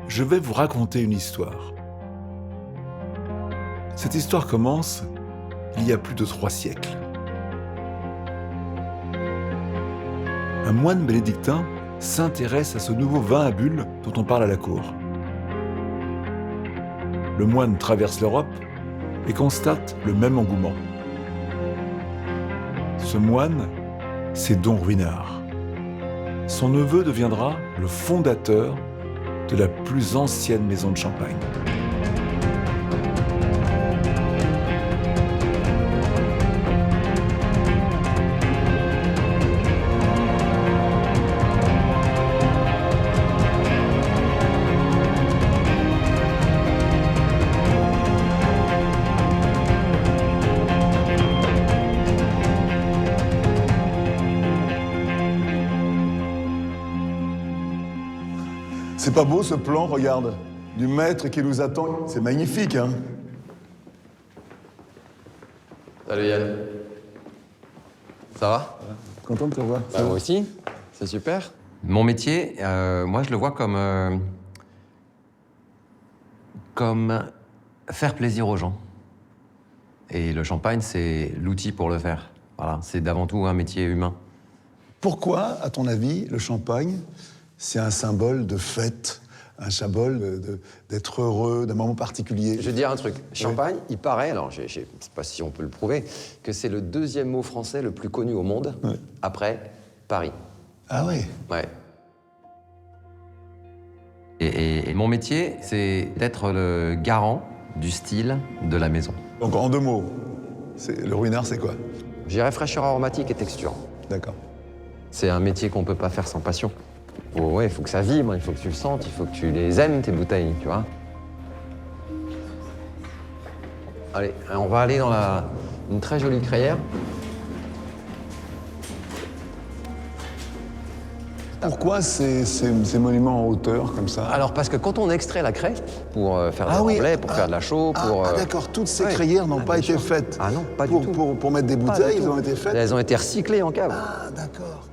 je vais vous raconter une histoire. Cette histoire commence il y a plus de 3 siècles. Un moine bénédictin s'intéresse à ce nouveau vin à bulles dont on parle à la cour. Le moine traverse l'Europe et constate le même engouement. Ce moine, c'est Don Ruinart. Son neveu deviendra le fondateur de la plus ancienne maison de Champagne. C'est pas beau ce plan, regarde, du maître qui nous attend. C'est magnifique, hein? Salut Yann. Ça va? Content de te voir. Bah, moi aussi, c'est super. Mon métier, moi je le vois comme faire plaisir aux gens. Et le champagne, c'est l'outil pour le faire. Voilà, c'est d'avant tout un métier humain. Pourquoi, à ton avis, le champagne, c'est un symbole de fête, un symbole d'être heureux, d'un moment particulier? Je vais te dire un truc. Champagne, il paraît, alors je sais pas si on peut le prouver, que c'est le 2e mot français le plus connu au monde, après Paris. Ah oui? Ouais. Et mon métier, c'est d'être le garant du style de la maison. Donc en 2 mots, le Ruinart, c'est quoi? J'irais fraîcheur aromatique et texture. D'accord. C'est un métier qu'on peut pas faire sans passion. Il faut que ça vibre, il faut que tu le sentes, il faut que tu les aimes, tes bouteilles, tu vois. Allez, on va aller dans une très jolie crayère. Pourquoi ces monuments en hauteur, comme ça? Alors, parce que quand on extrait la craie, pour faire des remblais, pour faire de la chaux, pour... d'accord, toutes ces crayères n'ont pas été faites. Ah non, pas du tout. Pour mettre des bouteilles, elles ont été faites? Elles ont été recyclées en cave. Ah, d'accord.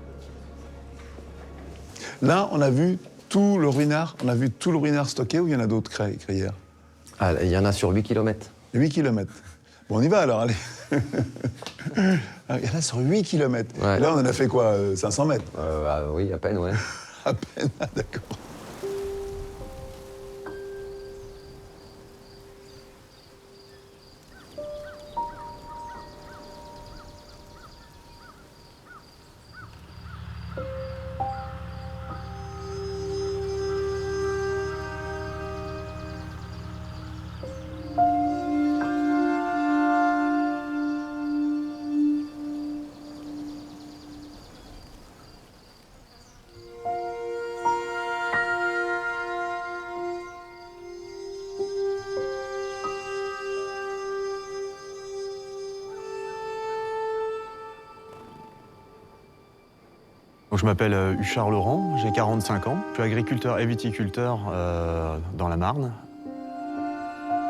Là, on a vu tout le Ruinart, stocké, ou il y en a d'autres crayères? Ah, il y en a sur 8 km. 8 km. Bon, on y va alors, allez. Il y en a sur 8 km. Ouais. Là, on en a fait quoi, 500 mètres? Oui, à peine, ouais. À peine, ah, d'accord. Je m'appelle Huchard Laurent, j'ai 45 ans. Je suis agriculteur et viticulteur dans la Marne.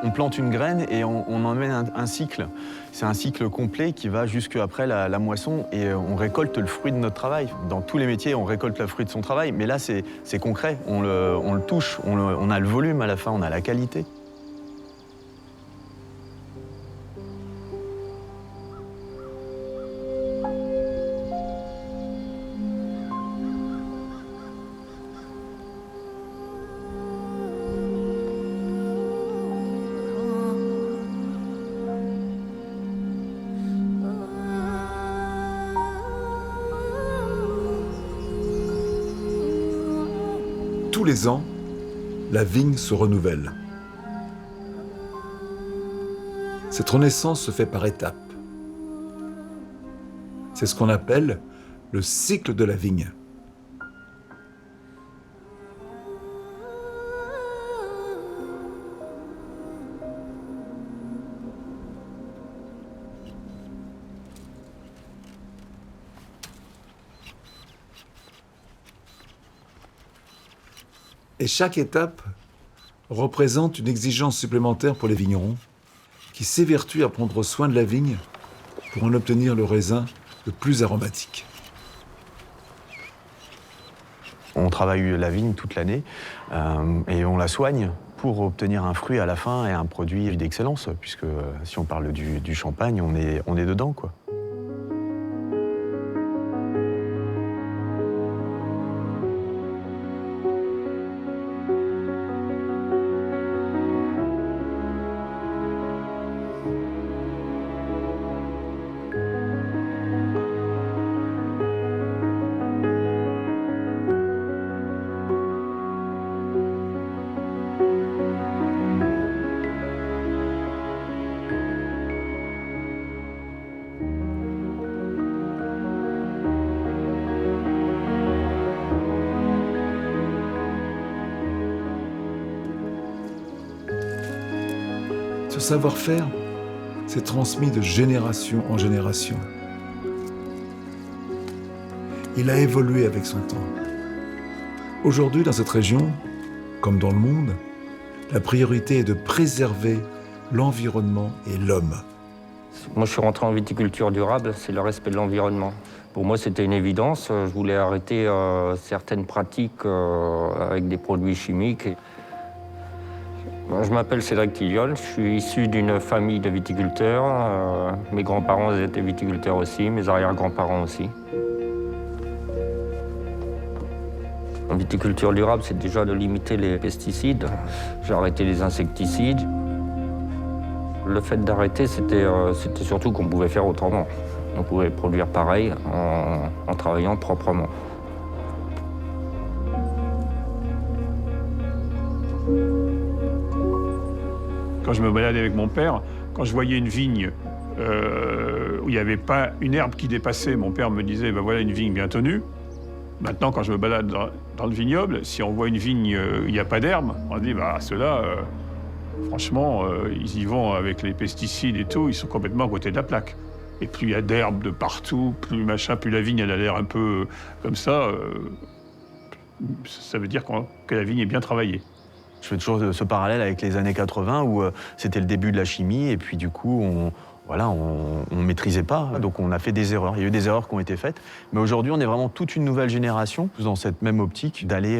On plante une graine et on emmène un cycle. C'est un cycle complet qui va jusqu'après la moisson et on récolte le fruit de notre travail. Dans tous les métiers, on récolte le fruit de son travail, mais là, c'est concret. On le touche, on a le volume à la fin, on a la qualité. Tous les ans, la vigne se renouvelle. Cette renaissance se fait par étapes. C'est ce qu'on appelle le cycle de la vigne. Et chaque étape représente une exigence supplémentaire pour les vignerons qui s'évertuent à prendre soin de la vigne pour en obtenir le raisin le plus aromatique. On travaille la vigne toute l'année et on la soigne pour obtenir un fruit à la fin et un produit d'excellence, puisque si on parle du champagne, on est dedans, quoi. Ce savoir-faire s'est transmis de génération en génération. Il a évolué avec son temps. Aujourd'hui, dans cette région, comme dans le monde, la priorité est de préserver l'environnement et l'homme. Moi, je suis rentré en viticulture durable, c'est le respect de l'environnement. Pour moi, c'était une évidence. Je voulais arrêter certaines pratiques avec des produits chimiques. Je m'appelle Cédric Tilliol, je suis issu d'une famille de viticulteurs. Mes grands-parents étaient viticulteurs aussi, mes arrière-grands-parents aussi. En viticulture durable, c'est déjà de limiter les pesticides. J'ai arrêté les insecticides. Le fait d'arrêter, c'était surtout qu'on pouvait faire autrement. On pouvait produire pareil en travaillant proprement. Quand je me baladais avec mon père, quand je voyais une vigne où il n'y avait pas une herbe qui dépassait, mon père me disait, ben voilà une vigne bien tenue. Maintenant, quand je me balade dans le vignoble, si on voit une vigne où il n'y a pas d'herbe, on se dit, bah ceux-là, franchement, ils y vont avec les pesticides et tout, ils sont complètement à côté de la plaque. Et plus il y a d'herbe de partout, plus machin, plus la vigne elle a l'air un peu comme ça veut dire que la vigne est bien travaillée. Je fais toujours ce parallèle avec les années 80 où c'était le début de la chimie et puis du coup, on maîtrisait pas, donc on a fait des erreurs. Il y a eu des erreurs qui ont été faites, mais aujourd'hui, on est vraiment toute une nouvelle génération dans cette même optique d'aller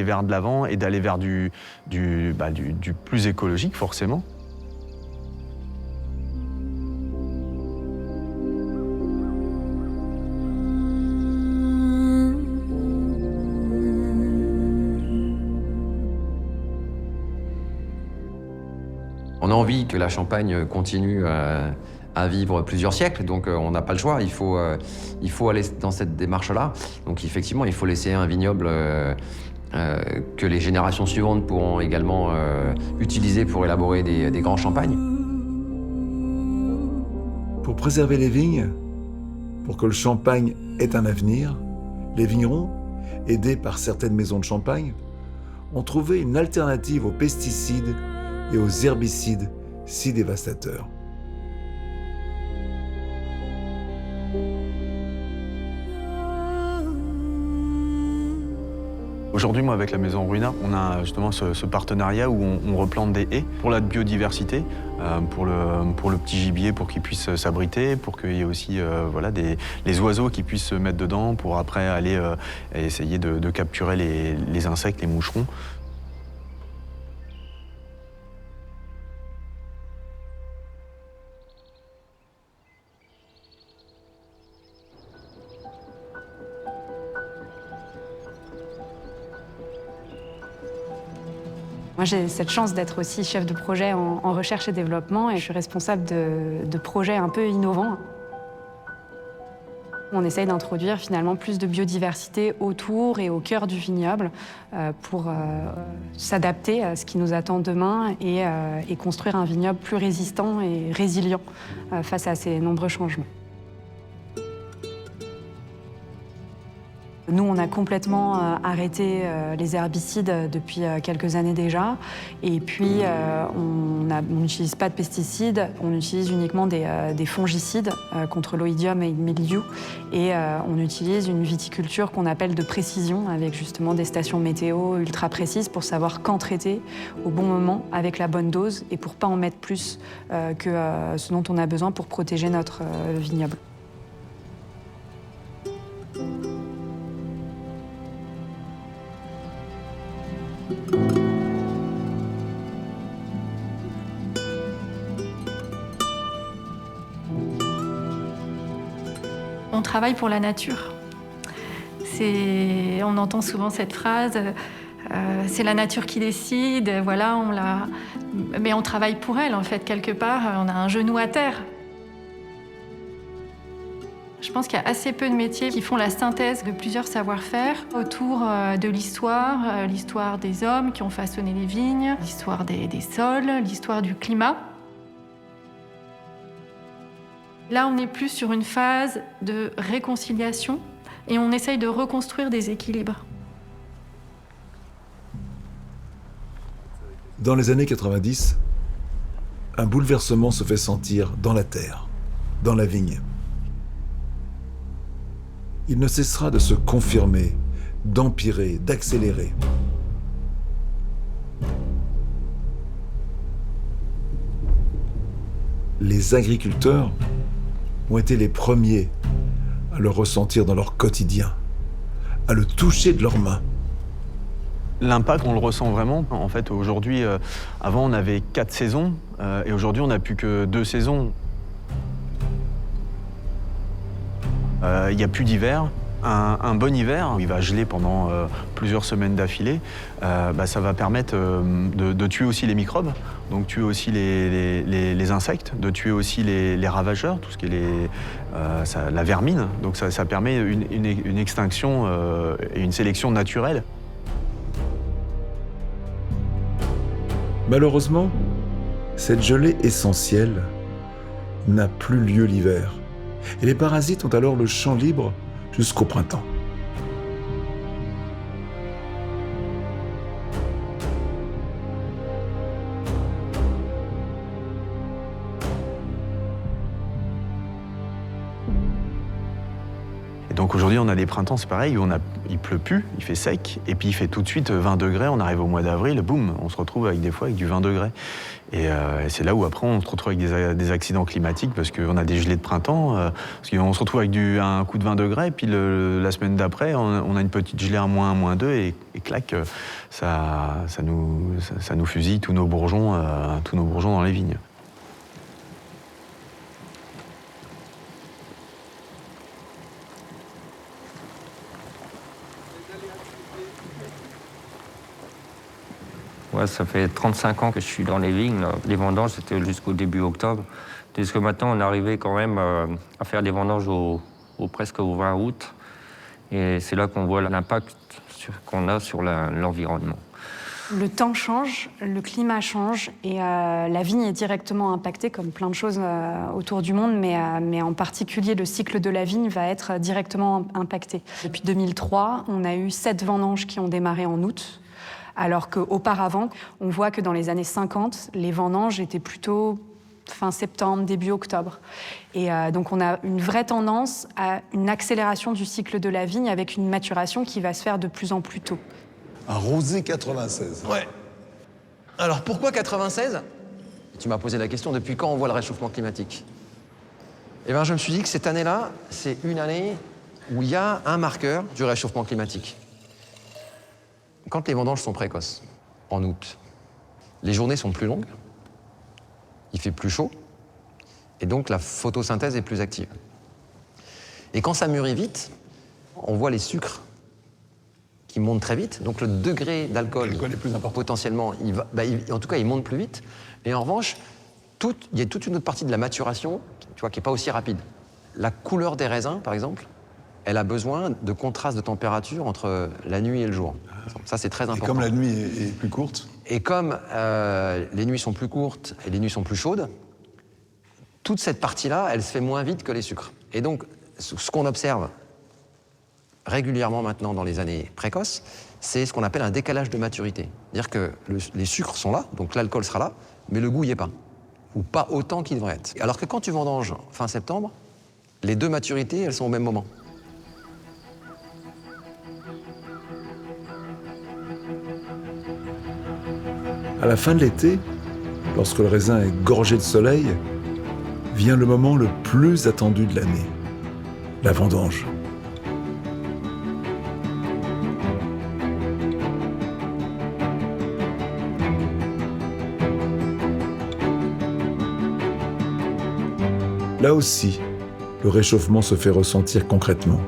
vers de l'avant et d'aller vers du plus écologique, forcément. On a envie que la Champagne continue à vivre plusieurs siècles, donc on n'a pas le choix, il faut aller dans cette démarche-là. Donc effectivement, il faut laisser un vignoble que les générations suivantes pourront également utiliser pour élaborer des grands champagnes. Pour préserver les vignes, pour que le champagne ait un avenir, les vignerons, aidés par certaines maisons de champagne, ont trouvé une alternative aux pesticides et aux herbicides si dévastateurs. Aujourd'hui, moi, avec la maison Ruinart, on a justement ce partenariat où on replante des haies pour la biodiversité, pour le petit gibier, pour qu'il puisse s'abriter, pour qu'il y ait aussi les oiseaux qui puissent se mettre dedans, pour après aller essayer de capturer les insectes, les moucherons. Moi, j'ai cette chance d'être aussi chef de projet en recherche et développement et je suis responsable de projets un peu innovants. On essaye d'introduire finalement plus de biodiversité autour et au cœur du vignoble pour s'adapter à ce qui nous attend demain et construire un vignoble plus résistant et résilient face à ces nombreux changements. Nous, on a complètement arrêté les herbicides depuis quelques années déjà. Et puis, on n'utilise pas de pesticides, on utilise uniquement des fongicides contre l'oïdium et le mildiou. Et on utilise une viticulture qu'on appelle de précision, avec justement des stations météo ultra précises pour savoir quand traiter au bon moment, avec la bonne dose, et pour ne pas en mettre plus que ce dont on a besoin pour protéger notre vignoble. On travaille pour la nature. On entend souvent cette phrase, c'est la nature qui décide, voilà, mais on travaille pour elle, en fait, quelque part, on a un genou à terre. Je pense qu'il y a assez peu de métiers qui font la synthèse de plusieurs savoir-faire autour de l'histoire des hommes qui ont façonné les vignes, l'histoire des sols, l'histoire du climat. Là, on est plus sur une phase de réconciliation et on essaye de reconstruire des équilibres. Dans les années 90, un bouleversement se fait sentir dans la terre, dans la vigne. Il ne cessera de se confirmer, d'empirer, d'accélérer. Les agriculteurs ont été les premiers à le ressentir dans leur quotidien, à le toucher de leurs mains. L'impact, on le ressent vraiment. En fait, aujourd'hui, avant, on avait 4 saisons, et aujourd'hui, on n'a plus que 2 saisons. Il n'y a plus d'hiver. Un bon hiver, où il va geler pendant plusieurs semaines d'affilée, ça va permettre de tuer aussi les microbes, donc tuer aussi les insectes, de tuer aussi les ravageurs, tout ce qui est la vermine. Donc ça permet une extinction et une sélection naturelle. Malheureusement, cette gelée essentielle n'a plus lieu l'hiver. Et les parasites ont alors le champ libre jusqu'au printemps. Et donc aujourd'hui, on a des printemps, c'est pareil, où il pleut plus, il fait sec, et puis il fait tout de suite 20 degrés, on arrive au mois d'avril, boum, on se retrouve avec des fois avec du 20 degrés. Et c'est là où après on se retrouve avec des accidents climatiques, parce qu'on a des gelées de printemps, parce qu'on se retrouve avec un coup de 20 degrés, et puis la semaine d'après, on a une petite gelée à -1, -2, et clac, ça nous fusille tous nos bourgeons dans les vignes. Ouais, ça fait 35 ans que je suis dans les vignes. Les vendanges, c'était jusqu'au début octobre. Puisque maintenant, on est arrivé quand même à faire des vendanges presque au 20 août. Et c'est là qu'on voit l'impact qu'on a sur l'environnement. Le temps change, le climat change et la vigne est directement impactée, comme plein de choses autour du monde, mais en particulier le cycle de la vigne va être directement impacté. Depuis 2003, on a eu 7 vendanges qui ont démarré en août, alors qu'auparavant, on voit que dans les années 50, les vendanges étaient plutôt fin septembre, début octobre. Et donc on a une vraie tendance à une accélération du cycle de la vigne avec une maturation qui va se faire de plus en plus tôt. Un rosé 96. Ouais. Alors pourquoi 96 ? Tu m'as posé la question, depuis quand on voit le réchauffement climatique ? Eh bien, je me suis dit que cette année-là, c'est une année où il y a un marqueur du réchauffement climatique. Quand les vendanges sont précoces, en août, les journées sont plus longues, il fait plus chaud, et donc la photosynthèse est plus active. Et quand ça mûrit vite, on voit les sucres qui montent très vite, donc le degré d'alcool est plus important. Potentiellement, en tout cas, il monte plus vite. Et en revanche, il y a toute une autre partie de la maturation, tu vois, qui n'est pas aussi rapide. La couleur des raisins, par exemple, elle a besoin de contraste de température entre la nuit et le jour. Ça, c'est très important. Et comme la nuit est plus courte. Et comme les nuits sont plus courtes et les nuits sont plus chaudes, toute cette partie-là, elle se fait moins vite que les sucres. Et donc, ce qu'on observe régulièrement maintenant dans les années précoces, c'est ce qu'on appelle un décalage de maturité. C'est-à-dire que les sucres sont là, donc l'alcool sera là, mais le goût n'y est pas. Ou pas autant qu'il devrait être. Alors que quand tu vendanges fin septembre, les deux maturités, elles sont au même moment. À la fin de l'été, lorsque le raisin est gorgé de soleil, vient le moment le plus attendu de l'année, la vendange. Là aussi, le réchauffement se fait ressentir concrètement.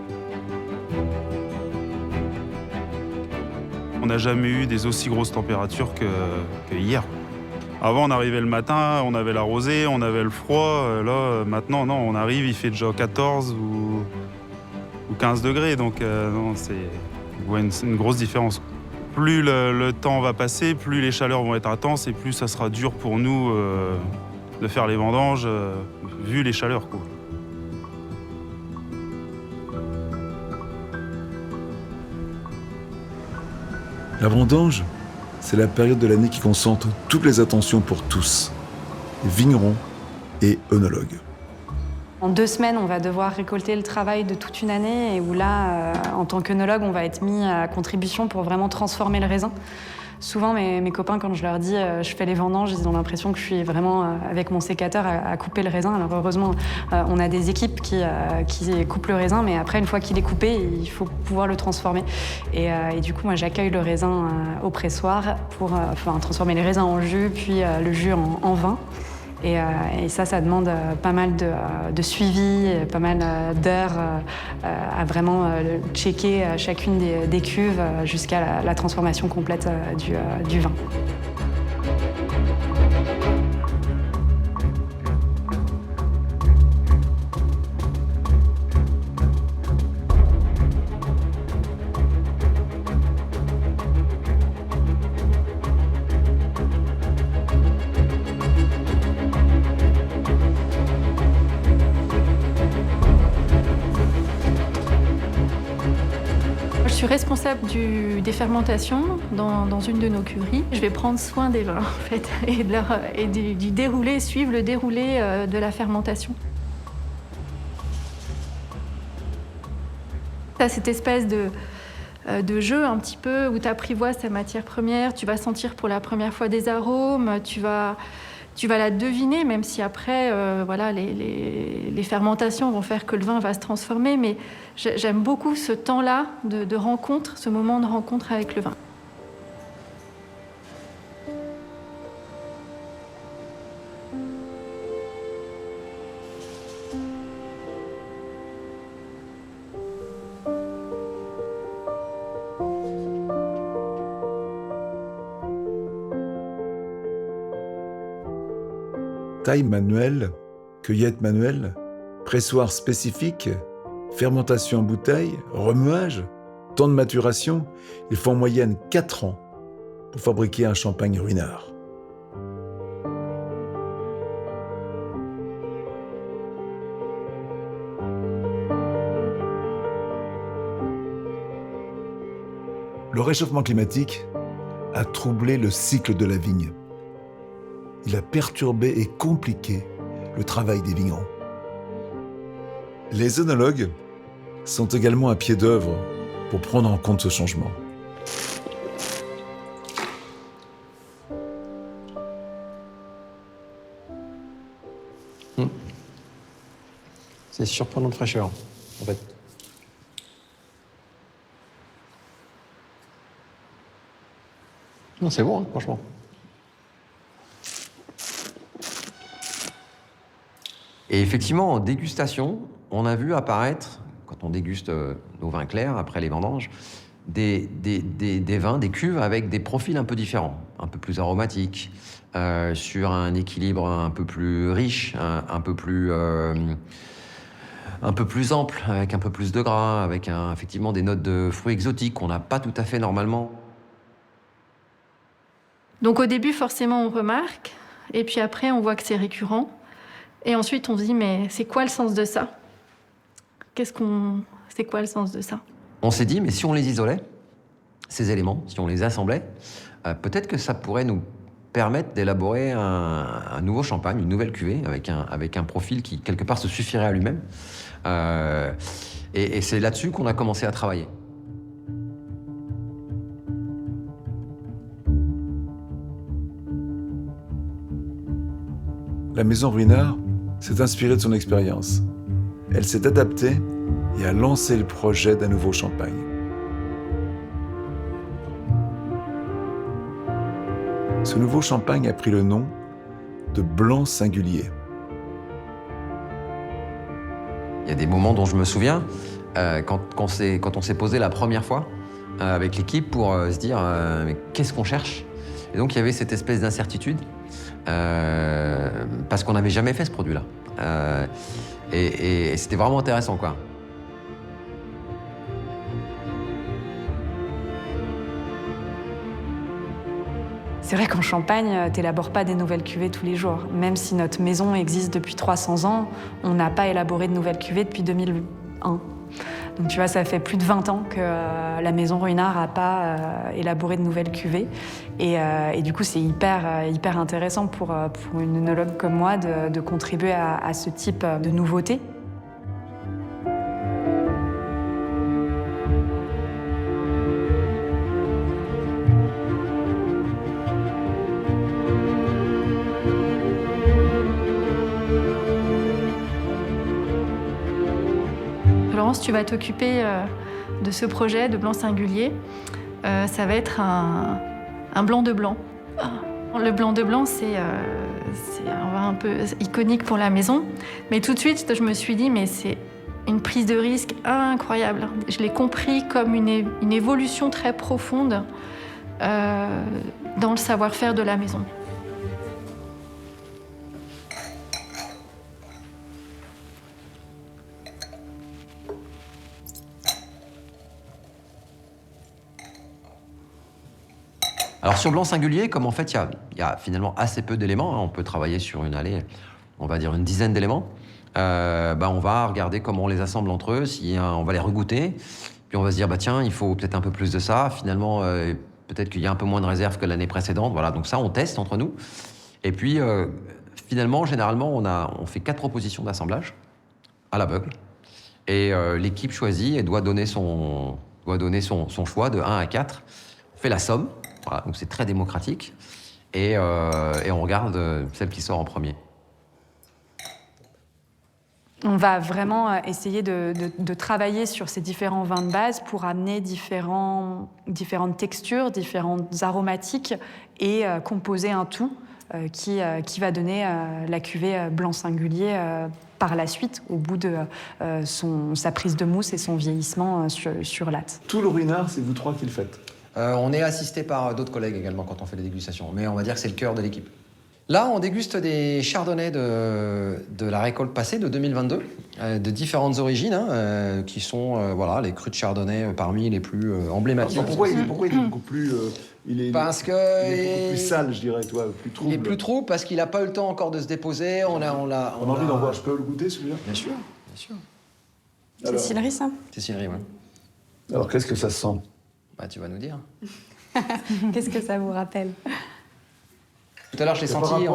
On n'a jamais eu des aussi grosses températures que hier. Avant, on arrivait le matin, on avait la rosée, on avait le froid. Là, maintenant, non, on arrive, il fait déjà 14 ou 15 degrés. Donc, non, c'est une grosse différence. Plus le temps va passer, plus les chaleurs vont être intenses et plus ça sera dur pour nous de faire les vendanges, vu les chaleurs, quoi. La vendange, c'est la période de l'année qui concentre toutes les attentions pour tous, vignerons et œnologues. En 2 semaines, on va devoir récolter le travail de toute une année et où là, en tant qu'œnologue, on va être mis à contribution pour vraiment transformer le raisin. Souvent, mes copains, quand je leur dis je fais les vendanges, ils ont l'impression que je suis vraiment avec mon sécateur à couper le raisin. Alors heureusement, on a des équipes qui coupent le raisin, mais après, une fois qu'il est coupé, il faut pouvoir le transformer. Et du coup, moi, j'accueille le raisin au pressoir pour transformer les raisins en jus, puis le jus en vin. Et ça demande pas mal de suivi, pas mal d'heures à vraiment checker chacune des cuves jusqu'à la transformation complète du vin. Je suis responsable des fermentations dans une de nos cuveries. Je vais prendre soin des vins, en fait, et du déroulé, suivre le déroulé de la fermentation. Tu as cette espèce de jeu un petit peu où tu apprivoises ta matière première, tu vas sentir pour la première fois des arômes, tu vas la deviner, même si après, les fermentations vont faire que le vin va se transformer. Mais j'aime beaucoup ce temps-là de rencontre, ce moment de rencontre avec le vin. Taille manuelle, cueillette manuelle, pressoir spécifique, fermentation en bouteille, remuage, temps de maturation, il faut en moyenne 4 ans pour fabriquer un champagne Ruinart. Le réchauffement climatique a troublé le cycle de la vigne. Il a perturbé et compliqué le travail des vignerons. Les œnologues sont également à pied d'œuvre pour prendre en compte ce changement. C'est surprenant de fraîcheur, en fait. Non, c'est bon, hein, franchement. Et effectivement, en dégustation, on a vu apparaître, quand on déguste nos vins clairs après les vendanges, des vins, des cuves avec des profils un peu différents, un peu plus aromatiques, sur un équilibre un peu plus riche, un peu plus ample, avec un peu plus de gras, avec effectivement des notes de fruits exotiques qu'on n'a pas tout à fait normalement. Donc au début, forcément, on remarque, et puis après, on voit que c'est récurrent. Et ensuite, on se dit, mais c'est quoi le sens de ça ? C'est quoi le sens de ça ? On s'est dit, mais si on les isolait, ces éléments, si on les assemblait, peut-être que ça pourrait nous permettre d'élaborer un nouveau champagne, une nouvelle cuvée, avec un profil qui, quelque part, se suffirait à lui-même. Et c'est là-dessus qu'on a commencé à travailler. La maison Ruinart s'est inspirée de son expérience. Elle s'est adaptée et a lancé le projet d'un nouveau champagne. Ce nouveau champagne a pris le nom de Blanc Singulier. Il y a des moments dont je me souviens, quand on s'est posé la première fois avec l'équipe pour se dire mais qu'est-ce qu'on cherche? Et donc il y avait cette espèce d'incertitude parce qu'on n'avait jamais fait ce produit-là. Et c'était vraiment intéressant, quoi. C'est vrai qu'en Champagne, t'élabores pas des nouvelles cuvées tous les jours. Même si notre maison existe depuis 300 ans, on n'a pas élaboré de nouvelles cuvées depuis 2001. Donc tu vois, ça fait plus de 20 ans que la maison Ruinart n'a pas élaboré de nouvelles cuvées. Et du coup, c'est hyper intéressant pour une œnologue comme moi de contribuer à ce type de nouveauté. Laurence, tu vas t'occuper de ce projet de blanc singulier. Ça va être un blanc de blanc. Le blanc de blanc, c'est un peu iconique pour la maison. Mais tout de suite, je me suis dit, mais c'est une prise de risque incroyable. Je l'ai compris comme une évolution très profonde dans le savoir-faire de la maison. Alors sur blanc singulier, comme en fait il y a finalement assez peu d'éléments, hein, on peut travailler sur une allée, on va dire une dizaine d'éléments, on va regarder comment on les assemble entre eux, on va les regoûter, puis on va se dire tiens, il faut peut-être un peu plus de ça, finalement peut-être qu'il y a un peu moins de réserve que l'année précédente, voilà, donc ça on teste entre nous. Et puis finalement, généralement, on fait 4 propositions d'assemblage à l'aveugle, et l'équipe choisit et doit donner son choix de 1 à 4, on fait la somme. Voilà, donc c'est très démocratique et on regarde celle qui sort en premier. On va vraiment essayer de travailler sur ces différents vins de base pour amener différentes textures, différentes aromatiques et composer un tout qui va donner la cuvée blanc singulier par la suite, au bout de sa prise de mousse et son vieillissement sur latte. Tout le Ruinart, c'est vous 3 qui le faites? On est assisté par d'autres collègues également quand on fait les dégustations, mais on va dire que c'est le cœur de l'équipe. Là, on déguste des chardonnays de la récolte passée, de 2022, de différentes origines, qui sont les crus de chardonnay parmi les plus emblématiques. Alors, pourquoi il est beaucoup plus... Parce que il est beaucoup plus sale, je dirais, toi, plus trouble. Il est plus trouble parce qu'il n'a pas eu le temps encore de se déposer. On a envie d'en voir. Je peux le goûter, celui-là? Bien sûr, bien sûr. C'est Sillery, ça? C'est Sillery, oui. Alors, qu'est-ce que ça sent? Tu vas nous dire. Qu'est-ce que ça vous rappelle? Tout à l'heure, je l'ai senti.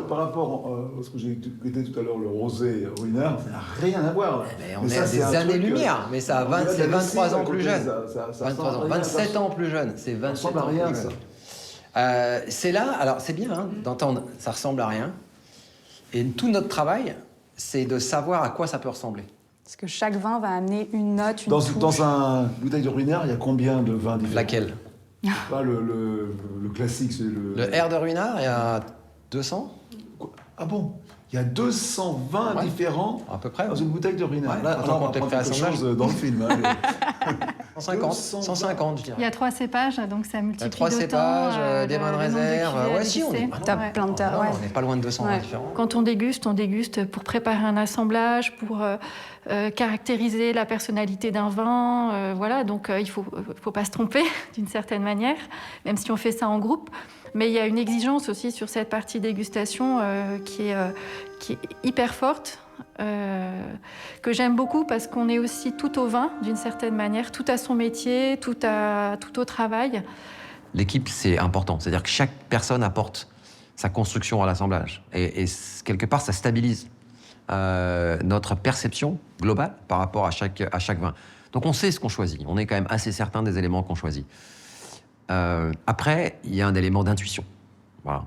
Par rapport à ce que j'ai goûté tout à l'heure, le rosé Ruinart, ça n'a rien à voir. On est à des années-lumière, mais ça a 23 ans plus jeune. 23 ans, 27 ans plus jeune. C'est 27 ans plus jeune. C'est là, alors c'est bien d'entendre, ça ressemble à rien. Et tout notre travail, c'est de savoir à quoi ça peut ressembler. Parce que chaque vin va amener une note, une touche. Dans un bouteille de Ruinart, il y a combien de vins différents? Laquelle? Pas le classique, c'est le... Le R de Ruinart, il y a 200. Ah bon? Il y a 200 vins différents à peu près, dans une bouteille de Ruinart. Là, on va prendre quelque chose dans le film. 150, je dirais. Il y a 3 cépages, donc ça multiplie d'autant. 3 cépages, des vins de réserve. On n'est pas loin de 200 vins différents. Quand on déguste pour préparer un assemblage, pour caractériser la personnalité d'un vin. Donc il faut pas se tromper d'une certaine manière, même si on fait ça en groupe. Mais il y a une exigence aussi sur cette partie dégustation qui est hyper forte. Que j'aime beaucoup parce qu'on est aussi tout au vin d'une certaine manière, tout à son métier, tout au travail. L'équipe, c'est important, c'est-à-dire que chaque personne apporte sa construction à l'assemblage et quelque part ça stabilise notre perception globale par rapport à chaque vin. Donc on sait ce qu'on choisit, on est quand même assez certain des éléments qu'on choisit. Après, il y a un élément d'intuition. Voilà.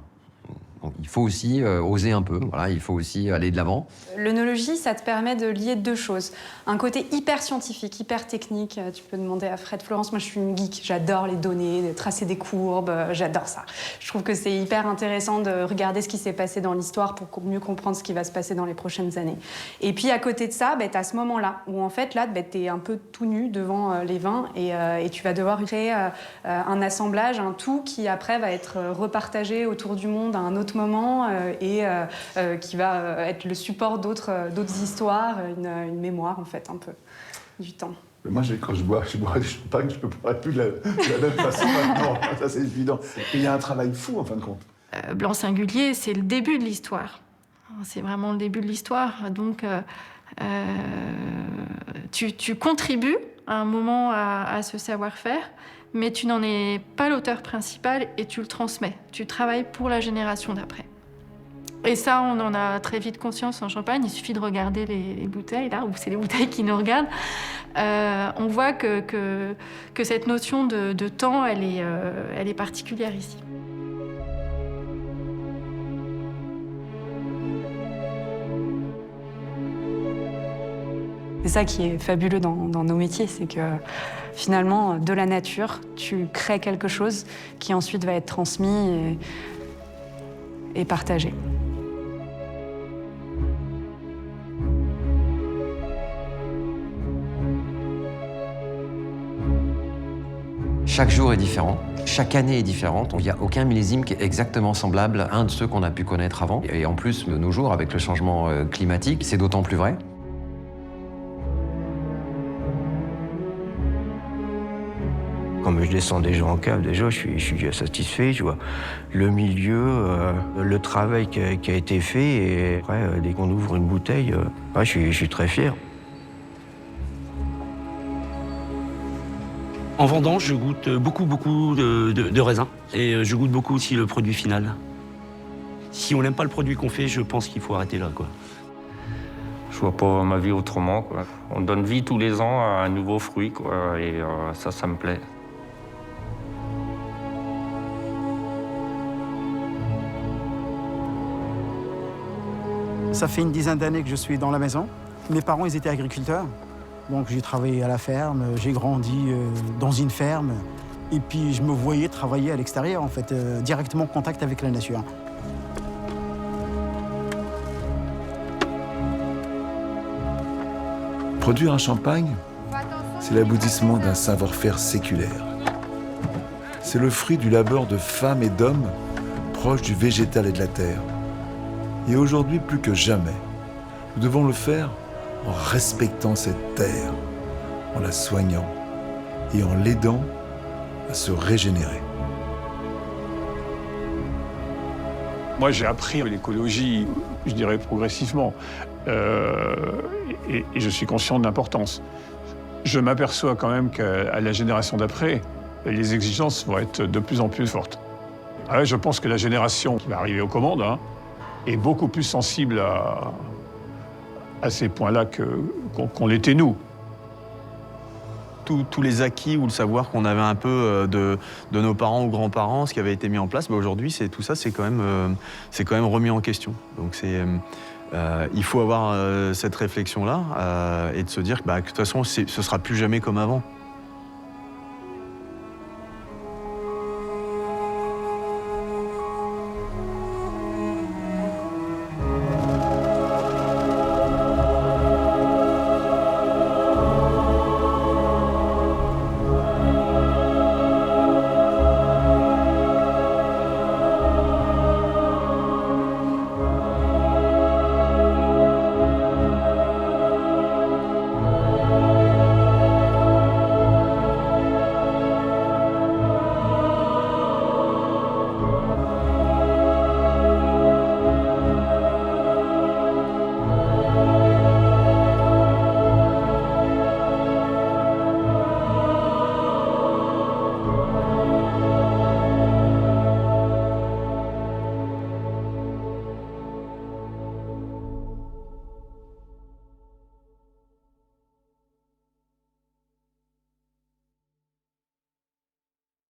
Donc il faut aussi oser un peu, voilà, il faut aussi aller de l'avant. L'œnologie, ça te permet de lier deux choses. Un côté hyper scientifique, hyper technique. Tu peux demander à Fred Florence, moi je suis une geek, j'adore les données, tracer des courbes, j'adore ça. Je trouve que c'est hyper intéressant de regarder ce qui s'est passé dans l'histoire pour mieux comprendre ce qui va se passer dans les prochaines années. Et puis à côté de ça, tu as ce moment-là où en fait là, tu es un peu tout nu devant les vins et tu vas devoir créer un assemblage, un tout qui après va être repartagé autour du monde à un autre moment et qui va être le support d'autres histoires, une mémoire en fait un peu du temps. Mais moi, quand je bois du champagne, je peux boire plus de la même façon maintenant. Ça, c'est évident. Et il y a un travail fou, en fin de compte. Blanc Singulier, c'est le début de l'histoire. C'est vraiment le début de l'histoire. Donc, tu contribues à un moment à ce savoir-faire, mais tu n'en es pas l'auteur principal et tu le transmets. Tu travailles pour la génération d'après. Et ça, on en a très vite conscience en Champagne. Il suffit de regarder les bouteilles, là, où c'est les bouteilles qui nous regardent. On voit que cette notion de temps, elle est particulière ici. C'est ça qui est fabuleux dans nos métiers, c'est que finalement, de la nature, tu crées quelque chose qui ensuite va être transmis et partagé. Chaque jour est différent, chaque année est différente. Il n'y a aucun millésime qui est exactement semblable à un de ceux qu'on a pu connaître avant. Et en plus, de nos jours, avec le changement climatique, c'est d'autant plus vrai. Quand je descends déjà en cave, déjà, je suis déjà satisfait. Je vois le milieu, le travail qui a été fait. Et après, dès qu'on ouvre une bouteille, je suis très fier. En vendange, je goûte beaucoup de raisins. Et je goûte beaucoup aussi le produit final. Si on n'aime pas le produit qu'on fait, je pense qu'il faut arrêter là, quoi. Je vois pas ma vie autrement, quoi. On donne vie tous les ans à un nouveau fruit, quoi, et ça me plaît. Ça fait une dizaine d'années que je suis dans la maison. Mes parents, ils étaient agriculteurs. Donc j'ai travaillé à la ferme, j'ai grandi dans une ferme. Et puis je me voyais travailler à l'extérieur, en fait, directement en contact avec la nature. Produire un champagne, c'est l'aboutissement d'un savoir-faire séculaire. C'est le fruit du labeur de femmes et d'hommes proches du végétal et de la terre. Et aujourd'hui, plus que jamais, nous devons le faire en respectant cette terre, en la soignant et en l'aidant à se régénérer. Moi, j'ai appris l'écologie, je dirais progressivement, et je suis conscient de l'importance. Je m'aperçois quand même qu'à la génération d'après, les exigences vont être de plus en plus fortes. Alors, je pense que la génération qui va arriver aux commandes est beaucoup plus sensible à ces points-là qu'on l'était nous. Tous les acquis ou le savoir qu'on avait un peu de nos parents ou grands-parents, ce qui avait été mis en place, aujourd'hui, tout ça, c'est quand même remis en question. Donc il faut avoir cette réflexion-là et de se dire que de toute façon, ce sera plus jamais comme avant.